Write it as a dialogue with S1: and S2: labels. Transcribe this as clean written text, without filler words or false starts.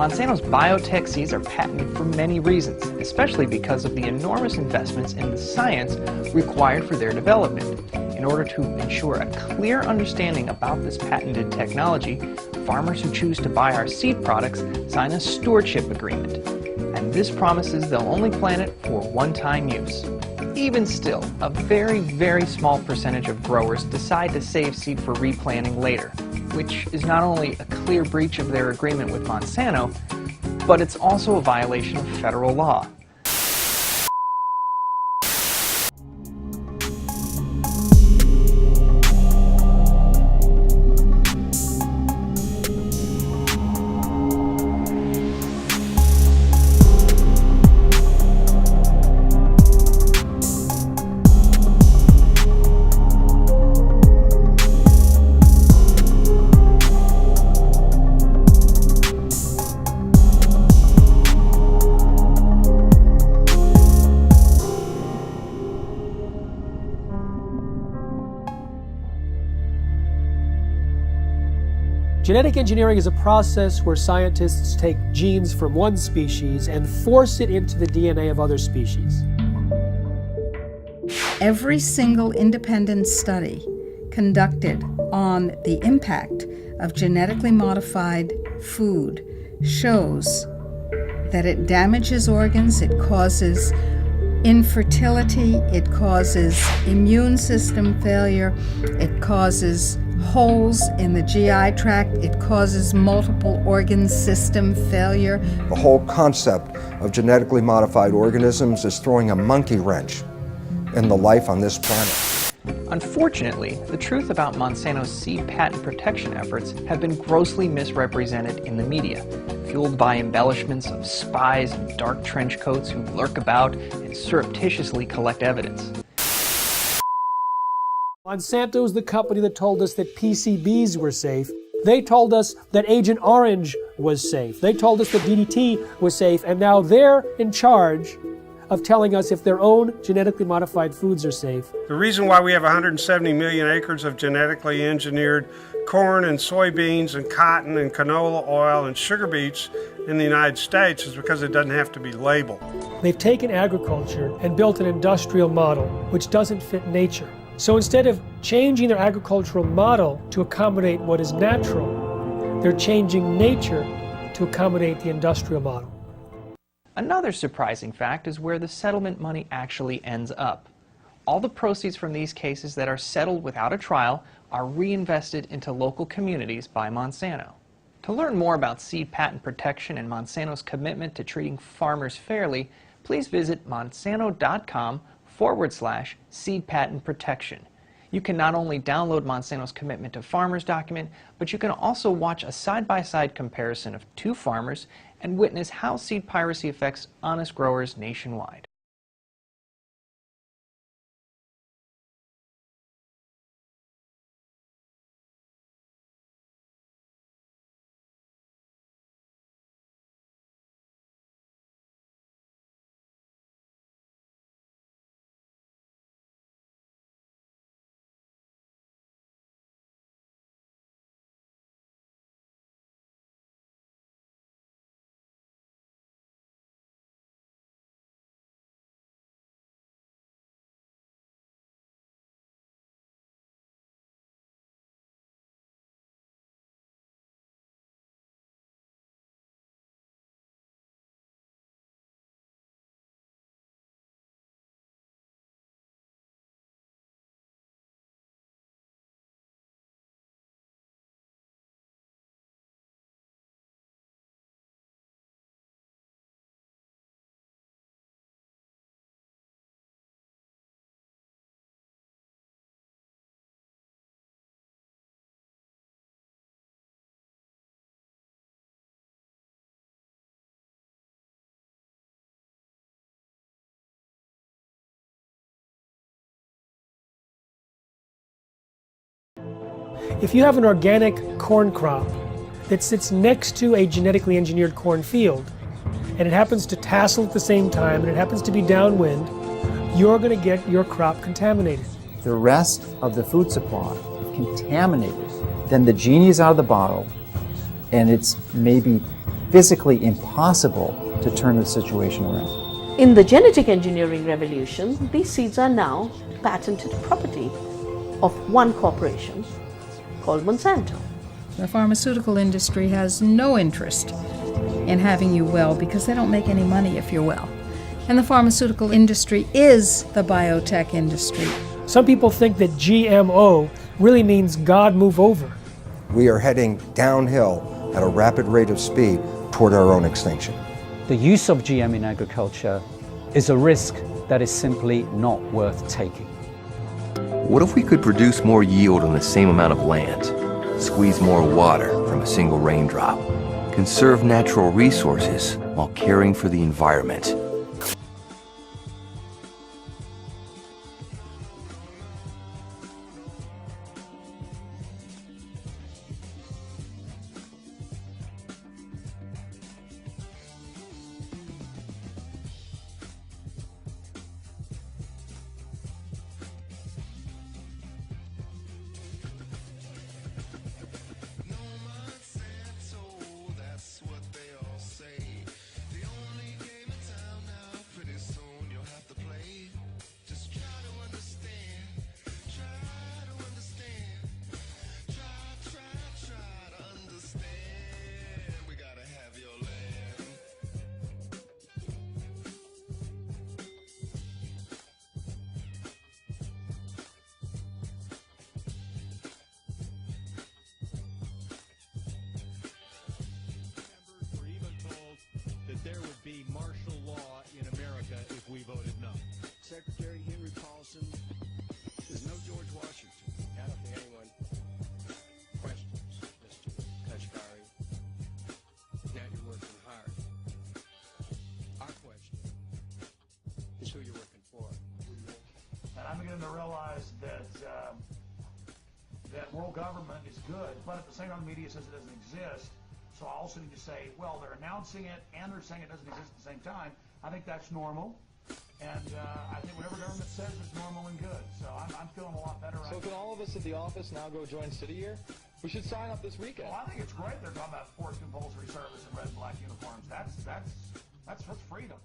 S1: Monsanto's biotech seeds are patented for many reasons, especially because of the enormous investments in the science required for their development. In order to ensure a clear understanding about this patented technology, farmers who choose to buy our seed products sign a stewardship agreement. And this promises they'll only plant it for one-time use. Even still, a very, very small percentage of growers decide to save seed for replanting later, which is not only a clear breach of their agreement with Monsanto, but it's also a violation of federal law.
S2: Genetic engineering is a process where scientists take genes from one species and force it into the DNA of other species.
S3: Every single independent study conducted on the impact of genetically modified food shows that it damages organs, it causes infertility, it causes immune system failure, it causes holes in the GI tract, it causes multiple organ system failure.
S4: The whole concept of genetically modified organisms is throwing a monkey wrench in the life on this planet.
S1: Unfortunately, the truth about Monsanto's seed patent protection efforts have been grossly misrepresented in the media, fueled by embellishments of spies in dark trench coats who lurk about and surreptitiously collect evidence.
S2: Monsanto is the company that told us that PCBs were safe. They told us that Agent Orange was safe. They told us that DDT was safe, and now they're in charge of telling us if their own genetically modified foods are safe.
S5: The reason why we have 170 million acres of genetically engineered corn and soybeans and cotton and canola oil and sugar beets in the United States is because it doesn't have to be labeled.
S2: They've taken agriculture and built an industrial model which doesn't fit nature. So instead of changing their agricultural model to accommodate what is natural, they're changing nature to accommodate the industrial model.
S1: Another surprising fact is where the settlement money actually ends up. All the proceeds from these cases that are settled without a trial are reinvested into local communities by Monsanto. To learn more about seed patent protection and Monsanto's commitment to treating farmers fairly, please visit monsanto.com/seed patent protection. You can not only download Monsanto's commitment to farmers document, but you can also watch a side-by-side comparison of two farmers and witness how seed piracy affects honest growers nationwide.
S2: If you have an organic corn crop that sits next to a genetically engineered corn field, and it happens to tassel at the same time, and it happens to be downwind, you're going to get your crop contaminated.
S6: The rest of the food supply contaminated. Then the genie's out of the bottle, and it's maybe physically impossible to turn the situation around.
S7: In the genetic engineering revolution, these seeds are now patented property of one corporation called Monsanto.
S3: The pharmaceutical industry has no interest in having you well because they don't make any money if you're well. And the pharmaceutical industry is the biotech industry.
S2: Some people think that GMO really means God move over.
S4: We are heading downhill at a rapid rate of speed toward our own extinction.
S8: The use of GM in agriculture is a risk that is simply not worth taking.
S9: What if we could produce more yield on the same amount of land, squeeze more water from a single raindrop, conserve natural resources while caring for the environment?
S10: There would be martial law in America if we voted no.
S11: Secretary Henry Paulson is no George Washington. I don't think anyone questions Mr. Kashgari. Now you're working hard. Our question is who you're working for.
S12: And I'm beginning to realize that that world government is good, but at the same time the media says it doesn't exist. So I also need to say, well, they're announcing it and they're saying it doesn't exist at the same time. I think that's normal. And I think whatever government says is normal and good. So I'm feeling a lot better right now.
S10: So can all of us at the office now go join City Year? We should sign up this weekend.
S12: Well, I think it's great they're talking about forced compulsory service in red and black uniforms. That's freedom.